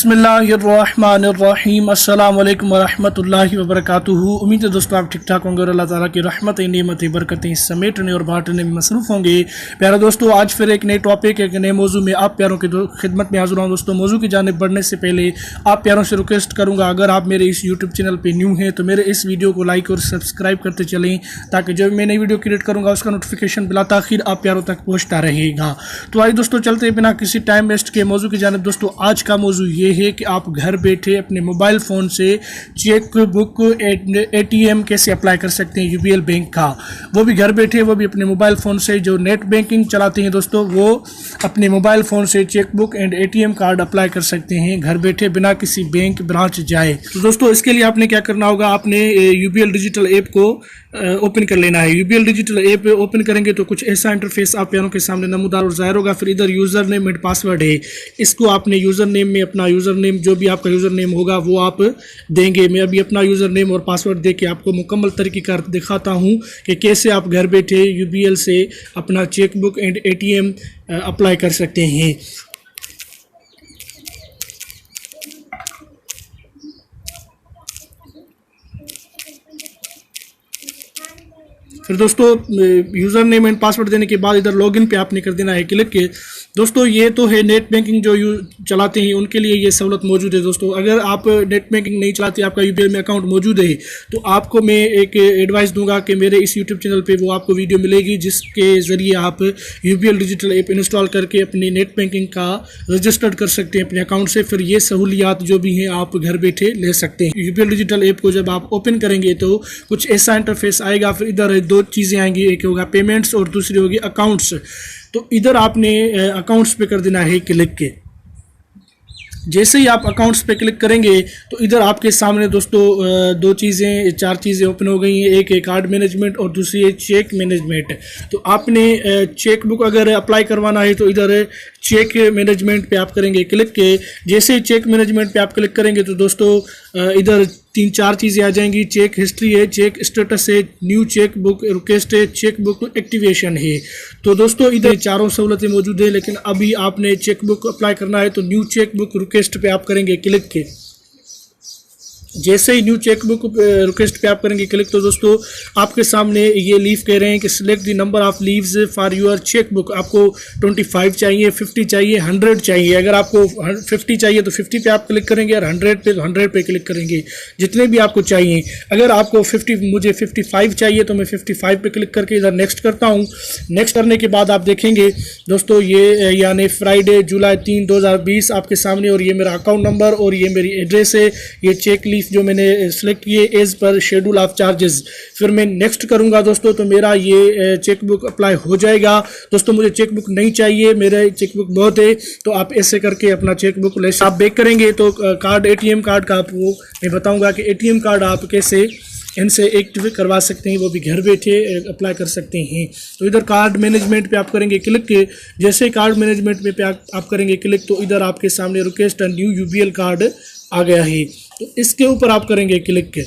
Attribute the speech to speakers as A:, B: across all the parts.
A: बिस्मिल्लाहिर्रहमानिर्रहीम अस्सलाम वालेकुम वरहमतुल्लाहि वबरकातुहू। उम्मीद है दोस्तों आप ठीक ठाक होंगे और अल्लाह ताला की रहमत नेमत बरकतें समेटने और बांटने में मसरूफ़ होंगे। प्यारे दोस्तों, आज फिर एक नए टॉपिक एक नए मौजू में आप प्यारों की खिदमत में हाज़िर हूँ। दोस्तों, मौजू की जानिब बढ़ने से पहले आप प्यारों से रिक्वेस्ट करूँगा, अगर आप मेरे इस यूट्यूब चैनल पर न्यू हैं तो मेरे इस वीडियो को लाइक और सब्सक्राइब करते चलें, ताकि जब मैं नई वीडियो क्रिएट करूँगा उसका नोटिफिकेशन बिला ताखिर आप प्यारों तक पहुँचता रहेगा। तो आइए दोस्तों, चलते बिना किसी टाइम वेस्ट के मौजू की जानिब। दोस्तों, आज का मौजू ये है कि आप घर बैठे अपने मोबाइल फ़ोन से चेक बुक एटीएम कैसे अप्लाई कर सकते हैं यूबीएल बैंक का, वो भी घर बैठे, वो भी अपने मोबाइल फ़ोन से। जो नेट बैंकिंग चलाते हैं दोस्तों, वो अपने मोबाइल फ़ोन से cheque book and ATM card apply कर सकते हैं घर बैठे बिना किसी बैंक ब्रांच जाए। तो दोस्तों, इसके लिए आपने क्या करना होगा, आपने यूबीएल डिजिटल ऐप को ओपन कर लेना है। यूबीएल डिजिटल ऐप ओपन करेंगे तो कुछ ऐसा इंटरफेस आप प्यारों के सामने नमूदार और ज़ाहिर होगा। फिर इधर यूज़र नेम एंड पासवर्ड है, इसको आपने यूज़र नेम में अपना यूज़र नेम, जो भी आपका यूज़र नेम होगा वो आप देंगे। मैं अभी अपना यूज़र नेम और पासवर्ड दे के आपको मुकम्मल तरीक़ेकार दिखाता हूँ कि कैसे आप घर बैठे यूबीएल से अपना cheque book and ATM apply कर सकते हैं। फिर दोस्तों, यूज़र नेम एंड पासवर्ड देने के बाद इधर लॉगिन पे आपने कर देना है क्लिक के। दोस्तों, ये तो है नेट बैंकिंग जो चलाते हैं उनके लिए ये सहूलत मौजूद है। दोस्तों, अगर आप नेट बैंकिंग नहीं चलाते, आपका यूबीएल में अकाउंट मौजूद है, तो आपको मैं एक एडवाइस दूंगा कि मेरे इस यूट्यूब चैनल पे वो आपको वीडियो मिलेगी जिसके ज़रिए आप यूबीएल डिजिटल ऐप इंस्टॉल करके अपनी नेट बैंकिंग का रजिस्टर्ड कर सकते हैं अपने अकाउंट से। फिर ये सहूलियात जो भी हैं आप घर बैठे ले सकते हैं। यूबीएल डिजिटल ऐप को जब आप ओपन करेंगे तो कुछ ऐसा इंटरफेस आएगा। फिर इधर दो चीज़ें आएंगी, एक होगा पेमेंट्स और दूसरी होगी अकाउंट्स। तो इधर आपने अकाउंट्स पे कर देना है क्लिक के। जैसे ही आप अकाउंट्स पे क्लिक करेंगे तो इधर आपके सामने दोस्तों चार चीज़ें ओपन हो गई हैं। एक है कार्ड मैनेजमेंट और दूसरी है चेक मैनेजमेंट। तो आपने चेक बुक अगर अप्लाई करवाना है तो इधर चेक मैनेजमेंट पे आप करेंगे क्लिक के। जैसे ही चेक मैनेजमेंट पे आप क्लिक करेंगे तो दोस्तों इधर 3-4 चीज़ें आ जाएंगी। चेक हिस्ट्री है, चेक स्टेटस है, न्यू चेक बुक रिक्वेस्ट है, चेक बुक एक्टिवेशन है। तो दोस्तों, इधर चारों सहूलतें मौजूद है, लेकिन अभी आपने चेक बुक अप्लाई करना है तो न्यू चेक बुक रिक्वेस्ट पे आप करेंगे क्लिक के। जैसे ही न्यू चेक बुक रिक्वेस्ट पे आप करेंगे क्लिक तो दोस्तों आपके सामने ये लीफ कह रहे हैं कि select the number of leaves for your cheque book. आपको 25 चाहिए, 50 चाहिए, 100 चाहिए। अगर आपको 50 चाहिए तो 50 पे आप क्लिक करेंगे और 100 पे तो 100 पे क्लिक करेंगे, जितने भी आपको चाहिए। अगर आपको मुझे 55 चाहिए तो मैं 55 पे क्लिक करके इधर नेक्स्ट करता हूँ। नेक्स्ट करने के बाद आप देखेंगे दोस्तों ये यानी फ्राइडे जुलाई 3, 2020 आपके सामने, और ये मेरा अकाउंट नंबर और ये मेरी एड्रेस है। ये चेक लीफ जो मैंने सेलेक्ट किए as per schedule of charges. फिर मैं नेक्स्ट करूंगा दोस्तों तो मेरा ये चेक बुक अप्लाई हो जाएगा। दोस्तों, मुझे चेक बुक नहीं चाहिए, मेरे चेक बुक बहुत है, तो आप ऐसे करके अपना चेक बुक ले आप बैक करेंगे। तो कार्ड एटीएम कार्ड का आपको मैं बताऊंगा कि एटीएम कार्ड आप कैसे इनसे एक्टिव करवा सकते हैं, वो भी घर बैठे अप्लाई कर सकते हैं। तो इधर कार्ड मैनेजमेंट पे आप करेंगे क्लिक के। जैसे कार्ड मैनेजमेंट पे आप करेंगे क्लिक तो इधर आपके सामने request a new UBL card आ गया है। तो इसके ऊपर आप करेंगे क्लिक के।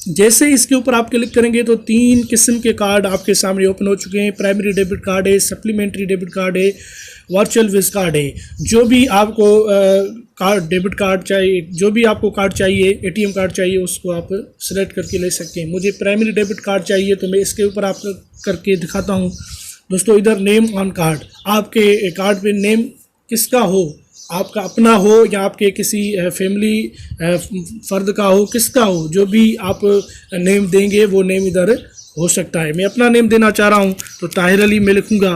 A: जैसे इसके ऊपर आप क्लिक करेंगे तो 3 किस्म के कार्ड आपके सामने ओपन हो चुके हैं। प्राइमरी डेबिट कार्ड है, सप्लीमेंट्री डेबिट कार्ड है, वर्चुअल विज कार्ड है। जो भी आपको कार्ड डेबिट कार्ड चाहिए, जो भी आपको कार्ड चाहिए, एटीएम कार्ड चाहिए, उसको आप सेलेक्ट करके ले सकते हैं। मुझे प्राइमरी डेबिट कार्ड चाहिए तो मैं इसके ऊपर आप करके दिखाता हूँ। दोस्तों, इधर नेम ऑन कार्ड, आपके कार्ड पे नेम किसका हो, आपका अपना हो या आपके किसी फैमिली फ़र्द का हो, किसका हो, जो भी आप नेम देंगे वो नेम इधर हो सकता है। मैं अपना नेम देना चाह रहा हूँ तो ताहिर अली मैं लिखूँगा।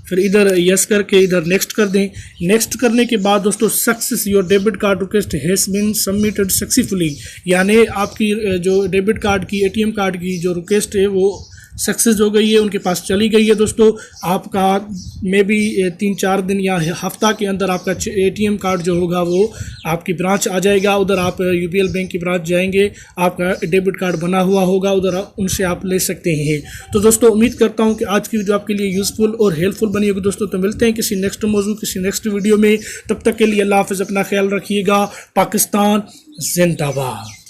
A: फिर इधर यस करके इधर नेक्स्ट कर दें। नेक्स्ट करने के बाद दोस्तों success your debit card request has been submitted successfully, यानी आपकी जो डेबिट कार्ड की, एटीएम कार्ड की जो रिक्वेस्ट है वो सक्सेस हो गई है, उनके पास चली गई है। दोस्तों, आपका मे भी 3-4 दिन या हफ्ता के अंदर आपका एटीएम कार्ड जो होगा वो आपकी ब्रांच आ जाएगा। उधर आप यूबीएल बैंक की ब्रांच जाएंगे, आपका डेबिट कार्ड बना हुआ होगा, उधर उनसे आप ले सकते हैं। तो दोस्तों, उम्मीद करता हूँ कि आज की वीडियो आपके लिए यूज़फुल और हेल्पफुल बनी होगी। दोस्तों, तो मिलते हैं किसी नेक्स्ट मौजू, किसी नेक्स्ट वीडियो में। तब तक के लिए अल्लाह हाफ़िज़, अपना ख्याल रखिएगा। पाकिस्तान जिंदाबाद।